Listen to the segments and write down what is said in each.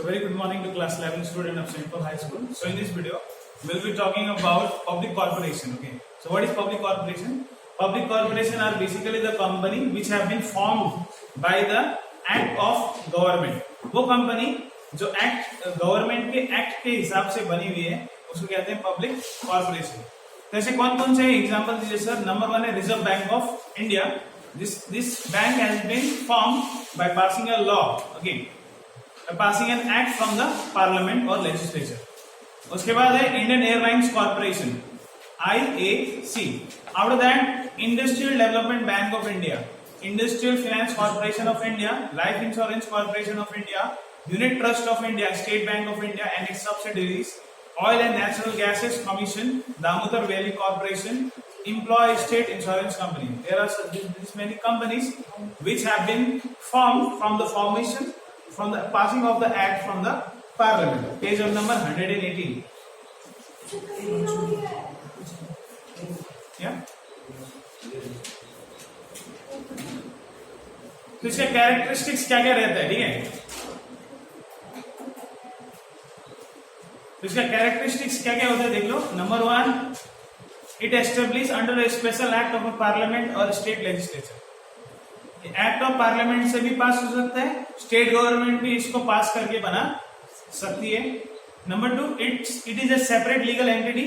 very good morning to class 11 student of St. Paul High School. So in this video, we'll be talking about public corporation. Okay. So what is public corporation? Public corporation are basically the company which have been formed by the act of government. वो company जो act government के act के हिसाब से बनी हुई है, उसको कहते हैं public corporation. जैसे कौन-कौन से एग्जांपल दीजिए सर? नंबर 1 है reserve bank of India. This bank has been formed by passing a law. Okay. Passing an act from the parliament or legislature. उसके बाद है Indian airlines corporation IAC. After that, industrial development bank of India, industrial finance corporation of India, life insurance corporation of India, unit trust of India, state bank of India and it's subsidiaries, oil and natural gases commission, Damodar valley corporation, employee state insurance company. There are this many companies which have been formed from the formation, from the passing of the act from the parliament. Page number 118. Yeah. तो इसके characteristics क्या क्या रहता है? ठीक है, तो इसका कैरेक्टरिस्टिक्स क्या क्या होता है देख लो. Number 1, it established under a special act of a parliament or state legislature. Act of parliament से भी पास हो सकता है, स्टेट गवर्नमेंट भी इसको पास करके बना सकती है. Number 2, it is a separate legal entity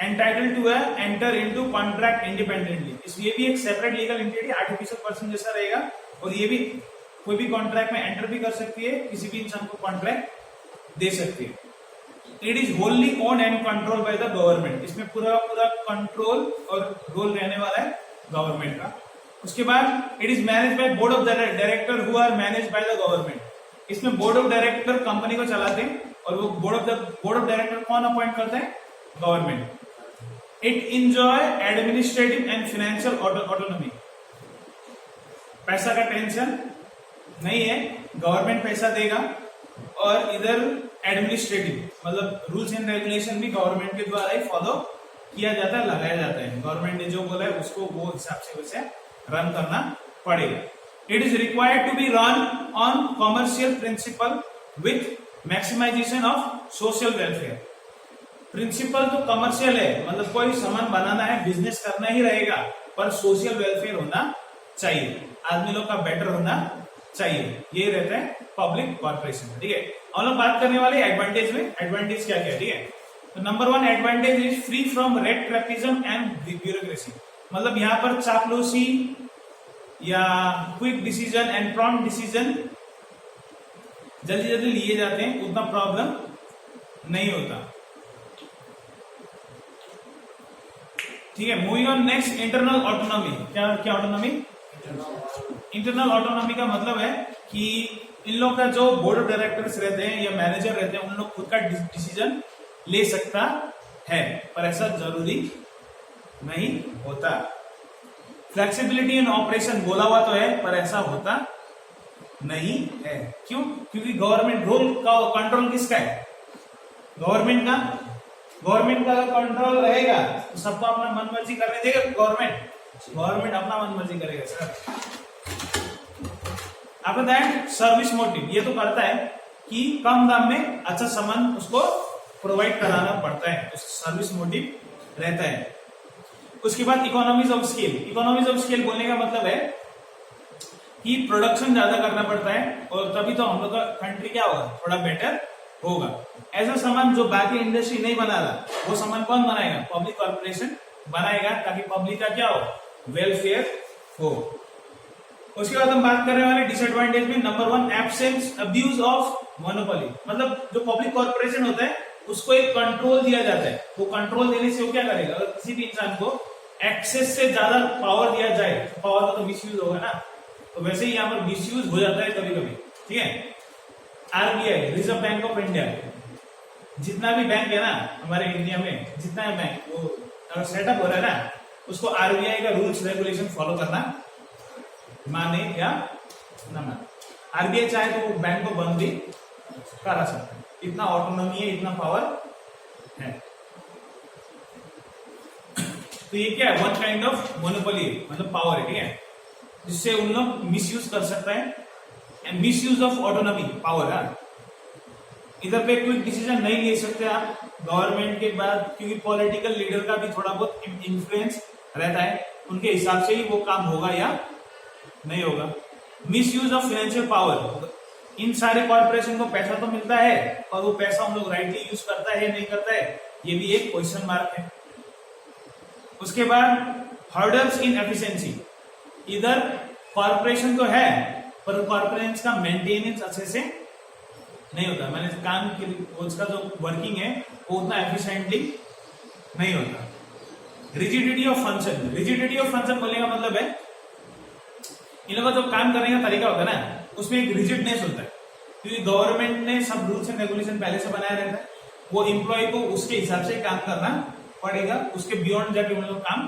entitled to enter into contract independently. ये भी एक separate legal entity artificial person जैसा रहेगा और ये भी कोई भी कॉन्ट्रैक्ट में एंटर भी कर सकती है, किसी भी इंसान को कॉन्ट्रैक्ट दे सकती है. It is होनली own and control by the government. इसमें पूरा कंट्रोल और रोल रहने वाला है गवर्नमेंट का. उसके बाद it is manage by board of director who are manage by the government. इसमें बोर्ड ऑफ डायरेक्टर कंपनी को चलाते हैं और वो बोर्ड ऑफ डायरेक्टर कौन अपॉइंट करते हैं? Government. It enjoy administrative and financial autonomy. पैसा का टेंशन नहीं है, गवर्नमेंट पैसा देगा और इधर एडमिनिस्ट्रेटिव मतलब रूल्स एंड रेगुलेशन भी गवर्नमेंट के द्वारा ही फॉलो किया जाता है, लगाया जाता है. गवर्नमेंट ने जो बोला है उसको वो हिसाब से वैसे रन करना पड़ेगा. It is required to be run on commercial principle with maximization of social welfare. Principle तो कमर्शियल है, मतलब कोई सामान बनाना है, बिजनेस करना ही रहेगा, पर सोशल वेलफेयर होना चाहिए, आदमी लोग का बेटर होना चाहिए. ये रहता है पब्लिक कॉर्पोरेशन. ठीक है, हम लोग बात करने वाले एडवांटेज में. एडवांटेज क्या क्या? ठीक है, तो number 1 advantage is free from red tapism and bureaucracy. मतलब यहाँ पर चापलूसी या quick decision and prompt decision जल्दी जल्दी लिए जाते हैं, उतना प्रॉब्लम नहीं होता. ठीक है, moving on next, internal autonomy. क्या ऑटोनॉमी? इंटरनल ऑटोनॉमी का मतलब है कि इन लोग का जो बोर्ड ऑफ डायरेक्टर्स रहते हैं या मैनेजर रहते हैं, उन लोग खुद का डिसीजन ले सकता है, पर ऐसा जरूरी नहीं होता. फ्लेक्सिबिलिटी इन ऑपरेशन बोला हुआ तो है, पर ऐसा होता नहीं है. क्यों? क्योंकि गवर्नमेंट रोल का कंट्रोल किसका है? गवर्नमेंट का. गवर्नमेंट का कंट्रोल रहेगा तो सबको अपना मन मर्जी करने देगा. गवर्नमेंट अपना मन मर्जी करेगा sir. After that service motive, ये तो करता है कि कम दाम में अच्छा सामान उसको प्रोवाइड कराना पड़ता है, तो सर्विस मोटिव रहता है. उसके बाद economies of scale. Economies of scale बोलने का मतलब है कि प्रोडक्शन ज्यादा करना पड़ता है और तभी तो हम लोग का कंट्री क्या होगा? थोड़ा बेटर होगा. ऐसा सामान जो बाकी इंडस्ट्री नहीं बना रहा, वो सामान कौन बनाएगा? पब्लिक कॉर्पोरेशन बनाएगा, ताकि पब्लिक का क्या हो? वेलफेयर हो. उसके बाद हम बात करने वाले डिसएडवांटेज में. Number 1 absence abuse of monopoly. मतलब जो पब्लिक कॉर्पोरेशन होता है उसको एक कंट्रोल दिया जाता है. वो कंट्रोल देने से वो क्या करेगा? अगर किसी भी इंसान को एक्सेस से ज्यादा पावर दिया जाए, पावर का तो मिसयूज होगा ना, तो वैसे ही यहाँ पर मिसयूज हो जाता है कभी कभी. ठीक है, RBI reserve bank of India, जितना भी बैंक है ना हमारे इंडिया में, जितना है बैंक, वो अगर सेटअप हो रहा है ना, उसको RBI का रूल्स रेगुलेशन फॉलो करना माने या ना माने. RBI चाहे तो बैंक को बंद भी करा सकता है, इतना ऑटोनॉमी है, इतना पावर है. तो ये क्या है? वन काइंड ऑफ मोनोपोली, मतलब पावर है. ठीक है, जिससे उन लोग मिसयूज कर सकता है. And misuse of autonomy power है. इधर पे क्विक डिसीजन नहीं ले सकते आप गवर्नमेंट के बाद, क्योंकि पॉलिटिकल लीडर का भी थोड़ा बहुत इन्फ्लुएंस रहता है, उनके हिसाब से ही वो काम होगा या नहीं होगा। Misuse of financial power, इन सारे कॉर्पोरेशन को पैसा तो मिलता है और वो पैसा हम लोग राइटली यूज करता है नहीं करता है, ये भी एक क्वेश्चन मार्क है। उसके बाद हर्डल्स इन एफिशिएंसी, इधर कॉर्पोरेशन तो है पर कॉर्पोरेशन का मेंटेनेंस अच्छे से नहीं होता, मैंने काम की उसका जो वर्किंग है वो उतना एफिशिएंटली नहीं होता। Rigidity of function, rigidity of function बोलने का मतलब है इन लोगों का जो काम करने का तरीका होता है ना, उसमें एक रिजिडनेस होता है, क्योंकि गवर्नमेंट ने सब रूल्स एंड रेगुलेशन पहले से बनाया रहता है, वो एम्प्लॉय को उसके हिसाब से काम करना पड़ेगा, उसके बियॉन्ड जाके उन लोग काम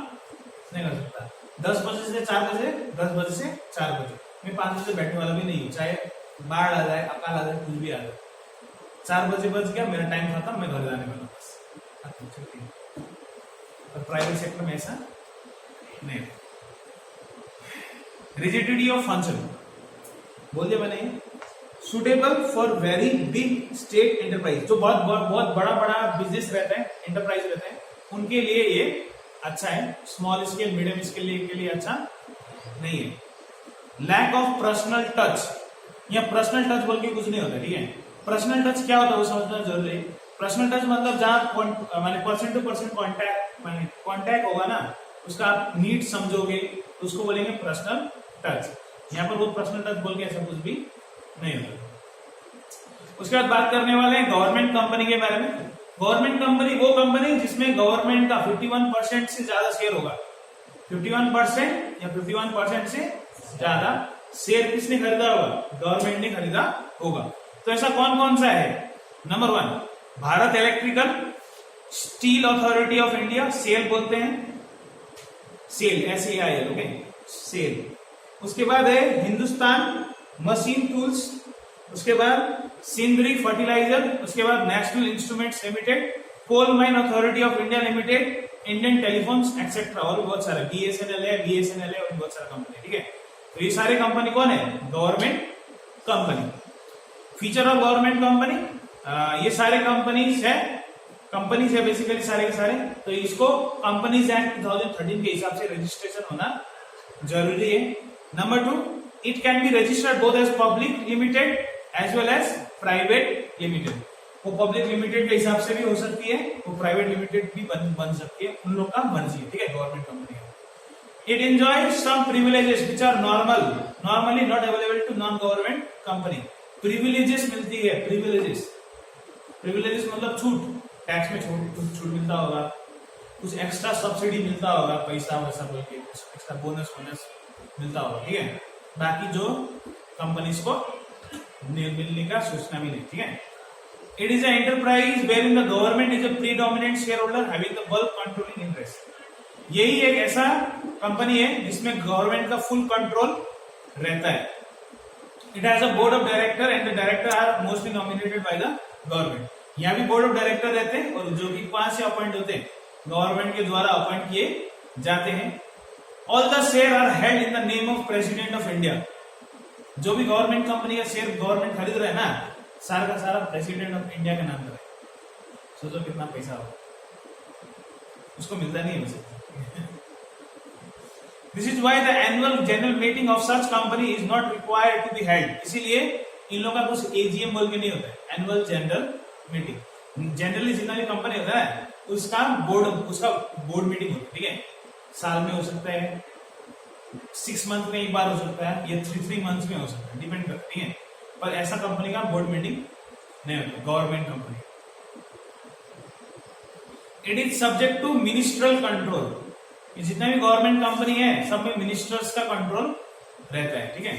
नहीं कर सकता। 10 बजे से 4 बजे, 10 बजे से 4 बजे, मैं 5 बजे बैठने वाला भी नहीं हूँ, चाहे बाढ़ आ जाए, अकाल आ जाए, कुछ भी आ जाए, 4 बजे बज गया, मेरा टाइम खत्म, मैं घर जाने वाला बस। पर प्राइवेट सेक्टर में ऐसा नहीं। रिजिडिटी ऑफ फंक्शन बोल दिया मैंने, suitable for very big state enterprise, जो बहुत बड़ा बिजनेस रहता है, एंटरप्राइज रहता है, उनके लिए ये अच्छा है, स्मॉल स्केल मीडियम स्केल के लिए अच्छा नहीं है। लैक ऑफ पर्सनल टच, या पर्सनल टच बोल के कुछ नहीं होता, ठीक है। पर्सनल टच क्या होता है वो समझना जरूरी है। पर्सनल टच मतलब जहां माने पर्सन टू पर्सन कॉन्टैक्ट होगा ना, उसका आप नीड समझोगे तो उसको बोलेंगे पर्सनल टच। यहाँ पर वो पर्सनल टच बोल के ऐसा कुछ भी नहीं होता। उसके बाद बात करने वाले हैं गवर्नमेंट कंपनी के बारे में। गवर्नमेंट कंपनी वो कंपनी जिसमें गवर्नमेंट का 51% से ज्यादा शेयर होगा, 51% या 51% से ज्यादा शेयर किसने खरीदा होगा, गवर्नमेंट ने खरीदा होगा। तो ऐसा कौन कौन सा है? Number 1 Bharat electrical steel authority of India, SAIL बोलते हैं, सेल SAIL, ओके, सेल। उसके बाद है हिंदुस्तान मशीन टूल्स, उसके बाद सिंदरी फर्टिलाइजर, उसके बाद national instruments limited, coal mine authority of India limited, Indian telephones etcetera, और बहुत सारे BSNL है और बहुत सारा कंपनी, ठीक है। तो ये सारे कंपनी कौन है? Government company. Feature of government company, ये सारे कंपनीज है बेसिकली सारे के सारे। तो इसको कंपनीज एक्ट 2013 के हिसाब से रजिस्ट्रेशन होना जरूरी है। Number 2 it can be registered both as public limited as well as private limited. वो पब्लिक लिमिटेड के हिसाब से भी हो सकती है, वो प्राइवेट लिमिटेड भी बन सकती है, उन लोग का मर्जी है, ठीक है, गवर्नमेंट कंपनी है। It enjoys some privileges which are normally not available to non government company. Privileges मिलती है, प्रिविलेजेस मतलब छूट, टैक्स में छूट मिलता होगा, कुछ एक्स्ट्रा सब्सिडी मिलता होगा, पैसा वैसा बोल के एक्स्ट्रा बोनस मिलता होगा, ठीक है। बाकी जो कंपनीज को मिलने का सूचना भी नहीं, ठीक है। It is an enterprise wearing the government is a predominant share holder having the bulk controlling interest. यही एक ऐसा कंपनी है जिसमें गवर्नमेंट का फुल कंट्रोल रहता है। It has a board of director and the director are mostly nominated by the government. यहाँ भी बोर्ड ऑफ डायरेक्टर रहते हैं और जो कि 5 से अपॉइंट होते हैं, गवर्नमेंट के द्वारा अपॉइंट किए जाते हैं। All the share are held in the name of president of India. जो भी गवर्नमेंट कंपनी का शेयर गवर्नमेंट खरीद रहे हैं ना, सारा का सारा प्रेसिडेंट ऑफ इंडिया के नाम पर है। सोचो कितना पैसा हो, उसको मिलता नहीं है उसे। This is why the annual general meeting of such company is not required to be held। इसीलिए इन लोगों का कुछ AGM बोल के नहीं होता है, एनुअल जनरल मीटिंग। जनरली जितना भी कंपनी होता है उसका बोर्ड मीटिंग होती है, ठीक है। साल में हो सकता है, 6 मंथ में एक बार हो सकता है, या 3 मंथ्स में हो सकता है, डिपेंड करता है, ठीक है। पर ऐसा कंपनी का बोर्ड मीटिंग नहीं होता, government company. It is subject to ministerial control. जितना भी गवर्नमेंट कंपनी है सब में मिनिस्टर्स का कंट्रोल रहता है, ठीक है।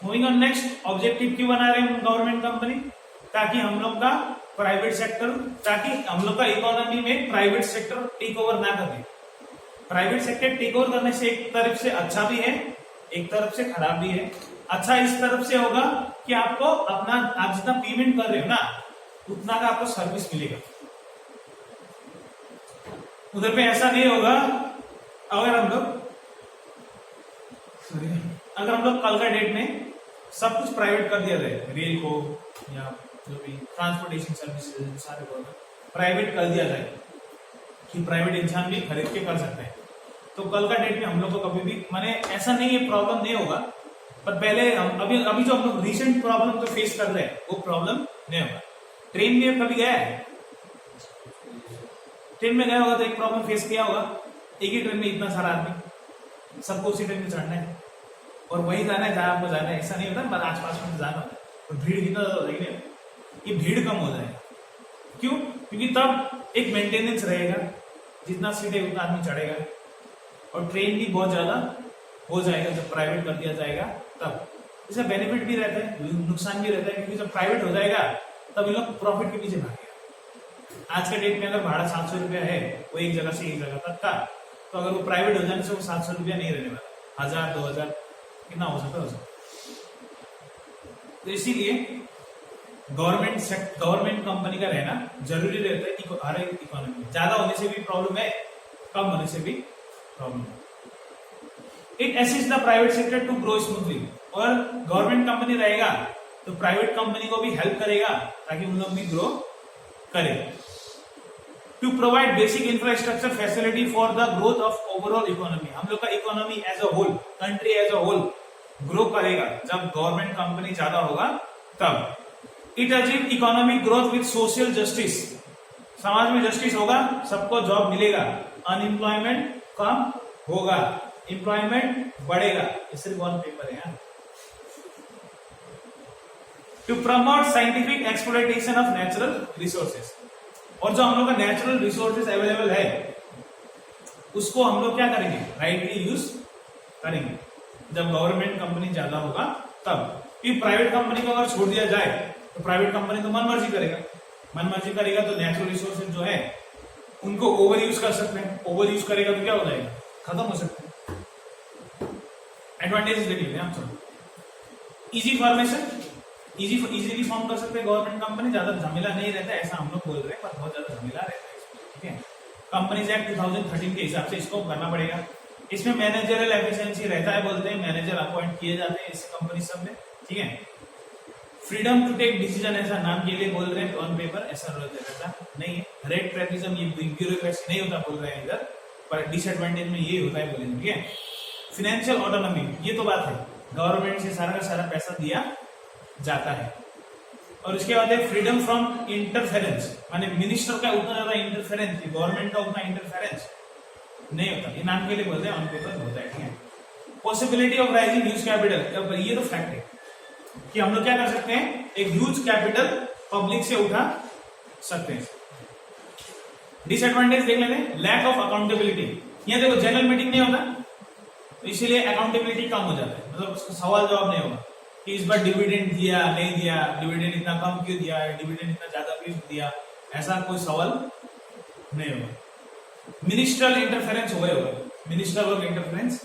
मूविंग ऑन नेक्स्ट, ऑब्जेक्टिव क्यों बना रहे हैं गवर्नमेंट कंपनी? ताकि हम लोग का प्राइवेट सेक्टर, ताकि हम लोग का इकोनॉमी में प्राइवेट सेक्टर टेक ओवर ना कर दे। प्राइवेट सेक्टर टेक ओवर करने से एक तरफ से अच्छा भी है, एक तरफ से खराब भी है। अच्छा इस तरफ से होगा कि आपको अपना, आप जितना पेमेंट कर रहे हो ना, उतना का आपको सर्विस मिलेगा। उधर पे ऐसा नहीं होगा अगर हम लोग कल का डेट में सब कुछ प्राइवेट कर दिया जाए, रेल को या जो भी ट्रांसपोर्टेशन सर्विसेज सारे प्राइवेट कर दिया जाए कि प्राइवेट इंसान भी खरीद के कर सकते हैं। तो कल का डेट में हम लोग को कभी भी माने ऐसा नहीं है प्रॉब्लम नहीं होगा, पर पहले अभी जो हम लोग रिसेंट प्रॉब्लम तो फेस कर रहे हैं वो प्रॉब्लम नहीं होगा। ट्रेन में कभी गया है, ट्रेन में गया होगा तो एक प्रॉब्लम फेस किया होगा, एक ही ट्रेन में इतना सारा आदमी, सबको उसी ट्रेन में चढ़ना है और वही जाना है जहां आपको जाना है, ऐसा नहीं होता पर आसपास में जाना होता है तो भीड़ कितना ज्यादा हो जाएगी, ये भीड़ कम हो जाएगा। क्यों? क्योंकि तब एक मेंटेनेंस रहेगा, जितना सीटें उतना आदमी चढ़ेगा और ट्रेन भी बहुत ज्यादा हो जाएगा जब प्राइवेट कर दिया जाएगा तब। इसका बेनिफिट भी रहता है, नुकसान भी रहता है, क्योंकि जब प्राइवेट हो जाएगा तब इन लोग प्रॉफिट के पीछे भागेगा। आज के डेट में अगर भाड़ा 700 रुपया है वो एक जगह से एक जगह तक का, तो अगर वो प्राइवेट हो जाने से वो 700 रुपया नहीं रहने वाला, 1000 2000 कितना हो सकता है। तो इसीलिए गवर्नमेंट कंपनी का रहना जरूरी रहता है कि हर एक इकोनॉमी में ज्यादा होने से भी प्रॉब्लम है, कम होने से भी प्रॉब्लम है। It assist the private sector to grow smoothly, और गवर्नमेंट कंपनी रहेगा तो प्राइवेट कंपनी को भी हेल्प करेगा ताकि उन लोग भी ग्रो करे। To provide basic infrastructure facility for the growth of overall economy, हम लोग का economy as a whole, country as a whole grow करेगा जब गवर्नमेंट कंपनी ज्यादा होगा तब। It achieve economic growth with social justice, समाज में जस्टिस होगा, सबको जॉब मिलेगा, अनएम्प्लॉयमेंट कम होगा, एम्प्लॉयमेंट बढ़ेगा। ये सिर्फ वन पेपर है। To promote scientific exploitation of natural resources, और जो हम लोग का नेचुरल रिसोर्सेज अवेलेबल है उसको हम लोग क्या करेंगे, राइटली यूज करेंगे जब गवर्नमेंट कंपनी ज्यादा होगा तब। प्राइवेट कंपनी को अगर छोड़ दिया जाए तो प्राइवेट कंपनी तो मनमर्जी करेगा तो नेचुरल रिसोर्सेज जो है उनको ओवर यूज कर सकते हैं, ओवर यूज करेगा तो क्या हो जाएगा, खत्म हो सकते हैं। एडवांटेजेस देख लेते हैं हम सब। इजी फॉर्मेशन, इजीली फॉर्म कर सकते हैं गवर्नमेंट कंपनी, ज्यादा झमेला नहीं रहता है, ऐसा हम लोग बोल रहे हैं पर बहुत ज्यादा झमेला रहता है। ठीक है, कंपनीज एक्ट 2013 के हिसाब से इसको करना पड़ेगा। इसमें मैनेजरियल एफिशिएंसी रहता है, बोलते हैं मैनेजर अपॉइंट किए जाते हैं इस कंपनी सब में। ठीक है, फ्रीडम टू टेक डिसीजन, ऐसा नाम के लिए बोल रहे हैं ऑन पेपर, ऐसा रहता नहीं है। रेड ट्रैपिज्म, ये ब्यूरोक्रेसी नहीं होता बोल रहे हैं इधर, पर डिसएडवांटेज में ये होता है बोलेंगे। ठीक है, फाइनेंशियल ऑटोनॉमी, ये तो बात है, गवर्नमेंट से सारा का सारा पैसा दिया जाता है। और उसके बाद है फ्रीडम फ्रॉम इंटरफेरेंस, माने मिनिस्टर का उतना ज्यादा इंटरफेरेंस, गवर्नमेंट का उतना इंटरफेरेंस नहीं होता, ये नाम के लिए बोलते हैं, ऑन पेपर होता है। ठीक है, possibility of rising huge capital, ये तो फैक्ट है कि हम लोग क्या कर सकते हैं, एक ह्यूज कैपिटल पब्लिक से उठा सकते हैं। डिसएडवांटेज देख लेते हैं, लैक ऑफ अकाउंटेबिलिटी, यहाँ देखो जनरल मीटिंग नहीं होता तो इसीलिए अकाउंटेबिलिटी कम हो जाता है, मतलब सवाल जवाब नहीं होगा कि इस बार डिविडेंड दिया नहीं दिया, डिविडेंड इतना कम क्यों दिया, डिविडेंड इतना ज्यादा क्यों दिया, ऐसा कोई सवाल नहीं होगा। मिनिस्ट्रियल इंटरफेरेंस हो गया, मिनिस्टर लोग इंटरफेरेंस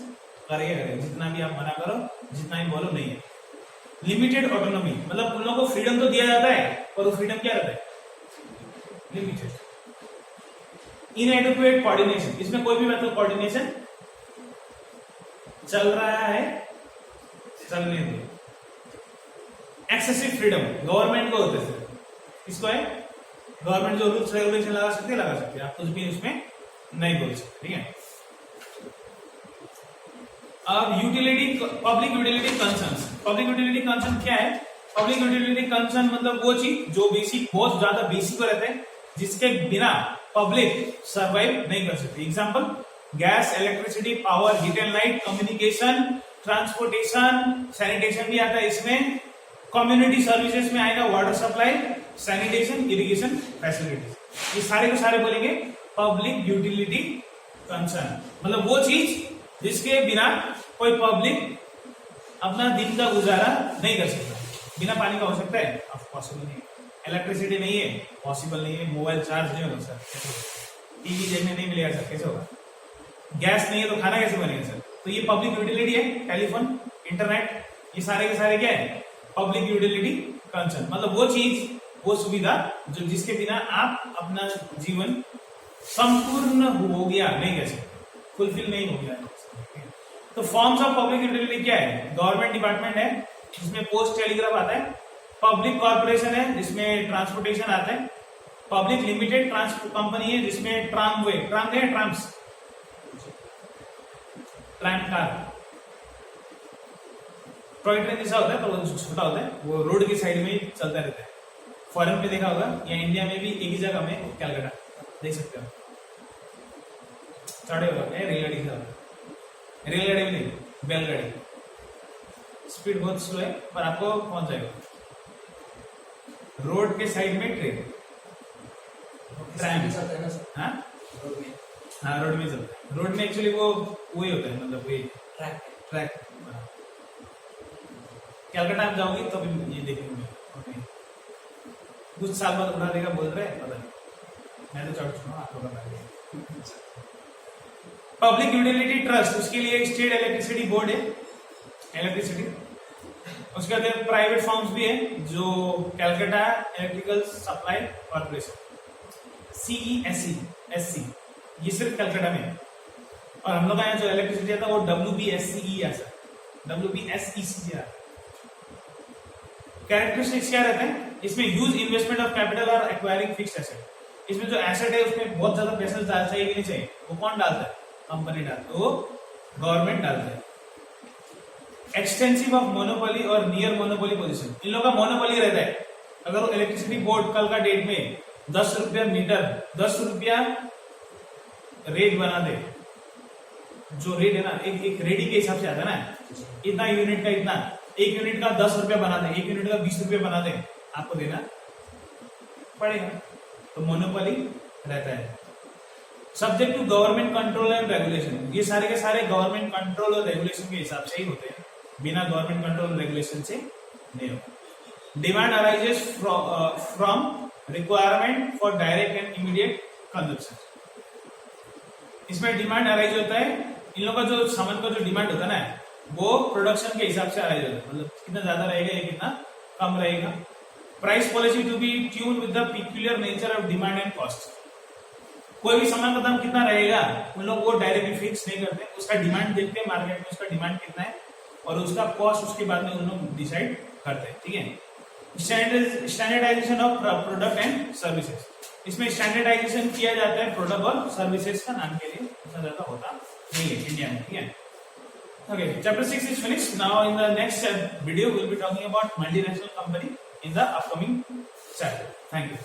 करेगा, जितना भी आप मना करो, जितना भी बोलो नहीं है। लिमिटेड ऑटोनॉमी, मतलब उन लोगों को फ्रीडम तो दिया जाता है पर वो फ्रीडम क्या रहता है, लिमिटेड। इनएडिक्वेट कोऑर्डिनेशन, इसमें कोई भी मतलब कोऑर्डिनेशन चल रहा है चलने दो। एक्सेसिव फ्रीडम गवर्नमेंट को होते हैं, इसको है गवर्नमेंट जो रूल्स रेगुलेशन लगा सकती है, आप कुछ भी उसमें नहीं बोल सकते। ठीक है, अब utility, public utility concerns, public utility concern क्या है, पब्लिक यूटिलिटी कंसर्न मतलब वो चीज जो बेसिक, बहुत ज्यादा बेसिक रहते हैं, जिसके बिना पब्लिक सरवाइव नहीं कर सकती। Example, gas, electricity, power, heat and light, communication, transportation, sanitation भी आता है इसमें, कम्युनिटी सर्विसेज में आएगा water supply, sanitation, irrigation facilities, ये सारे के सारे बोलेंगे पब्लिक यूटिलिटी कंसर्न, मतलब वो चीज जिसके बिना कोई पब्लिक अपना दिन का गुजारा नहीं कर सकता। बिना पानी का हो सकता है, पॉसिबल नहीं है। इलेक्ट्रिसिटी नहीं है, पॉसिबल नहीं है। मोबाइल चार्ज नहीं होगा सर, टीवी देखने नहीं मिलेगा सर, कैसे होगा। गैस नहीं है तो खाना कैसे बनेगा सर। तो ये पब्लिक यूटिलिटी है, टेलीफोन, इंटरनेट, ये सारे के सारे क्या है, पब्लिक यूटिलिटी कंसर्न, मतलब वो चीज, वो सुविधा जो जिसके बिना आप अपना जीवन संपूर्ण हो गया नहीं कह सकते, फुलफिल नहीं हो गया। तो फॉर्म्स ऑफ पब्लिक यूटिलिटी क्या है, गवर्नमेंट डिपार्टमेंट है जिसमें पोस्ट टेलीग्राफ आता है, पब्लिक कॉर्पोरेशन है जिसमें ट्रांसपोर्टेशन आता है। पब्लिक लिमिटेड कंपनी है जिसमें tramway trams tram car toy train जैसा होता है तो वो छोटा होता है, वो रोड की साइड में ही चलता रहता है। फॉरेन में देखा होगा या इंडिया में भी एक ही जगह में कैलकाटा देख सकते हो चढ़े होगा रेलगाड़ी का, रेलगाड़ी भी नहीं बैलगाड़ी, स्पीड बहुत स्लो है पर आपको पहुंच जाएगा। रोड के साइड में ट्रेन ट्रैम हाँ हाँ रोड में चलता है। रोड में एक्चुअली वो वही होता है, मतलब वही ट्रैक। कैलकाटा आप जाओगी तो ये देखेंगे कुछ साल बाद उड़ा देगा बोल रहे हैं, पता नहीं, मैं तो चढ़ चुका हूँ, आपको बता दें। पब्लिक यूटिलिटी ट्रस्ट, उसके लिए स्टेट इलेक्ट्रिसिटी बोर्ड है, इलेक्ट्रिसिटी। उसके बाद प्राइवेट फर्म्स भी है जो Calcutta electrical supply corporation CESC, ये सिर्फ कैलकाटा में है। और हम लोग का यहाँ जो इलेक्ट्रिसिटी आता है वो WBSCE आता है, WBSEC। कैरेक्टरिस्टिक्स क्या रहते हैं इसमें? ह्यूज इन्वेस्टमेंट ऑफ कैपिटल और एक्वायरिंग फिक्स्ड एसेट। इसमें जो एसेट है उसमें बहुत ज्यादा पैसा चाहिए कि नहीं चाहिए, वो कौन डालता है? कंपनी डालता है, वो गवर्नमेंट डालता है। एक्सटेंसिव ऑफ मोनोपोली और नियर मोनोपोली पोजीशन, इन लोगों का मोनोपोली रहता है। अगर वो इलेक्ट्रिसिटी बोर्ड कल का डेट में 10 रुपया मीटर, 10 रुपया रेट बना दे, जो रेट है ना एक रेडी के हिसाब से आता है ना, इतना यूनिट का इतना, एक यूनिट का 10 रुपया बना दे, एक यूनिट का 20 रुपया बना दे, आपको देना पड़ेगा। तो मोनोपोली रहता है। Subject to government control and regulation, ये सारे के सारे गवर्नमेंट कंट्रोल और रेगुलेशन के हिसाब से ही होते हैं, बिना गवर्नमेंट कंट्रोल रेगुलेशन से नहीं होता। Demand arises from requirement for direct and immediate consumption. इसमें डिमांड अराइज होता है, इन लोगों का जो सामान का जो डिमांड होता है ना वो प्रोडक्शन के हिसाब से अराइज होता है, मतलब कितना ज्यादा रहेगा या कितना कम रहेगा। Price policy to be tune with the peculiar nature of demand and cost. कोई भी सामान का दाम कितना रहेगा उन लोग वो डायरेक्टली फिक्स नहीं करते, उसका डिमांड देखते हैं मार्केट में, उसका डिमांड कितना है और उसका कॉस्ट उसके बाद में उन लोग डिसाइड करते हैं। ठीक है। Standardisation of product and services, इसमें स्टैंडर्डाइजेशन किया जाता है प्रोडक्ट और सर्विसेज का नाम के लिए, उतना ज्यादा होता नहीं है इंडिया में। ठीक है। Okay, chapter 6 is finished. Now in the next video we will be talking about multinational company in the upcoming chapter. Thank you.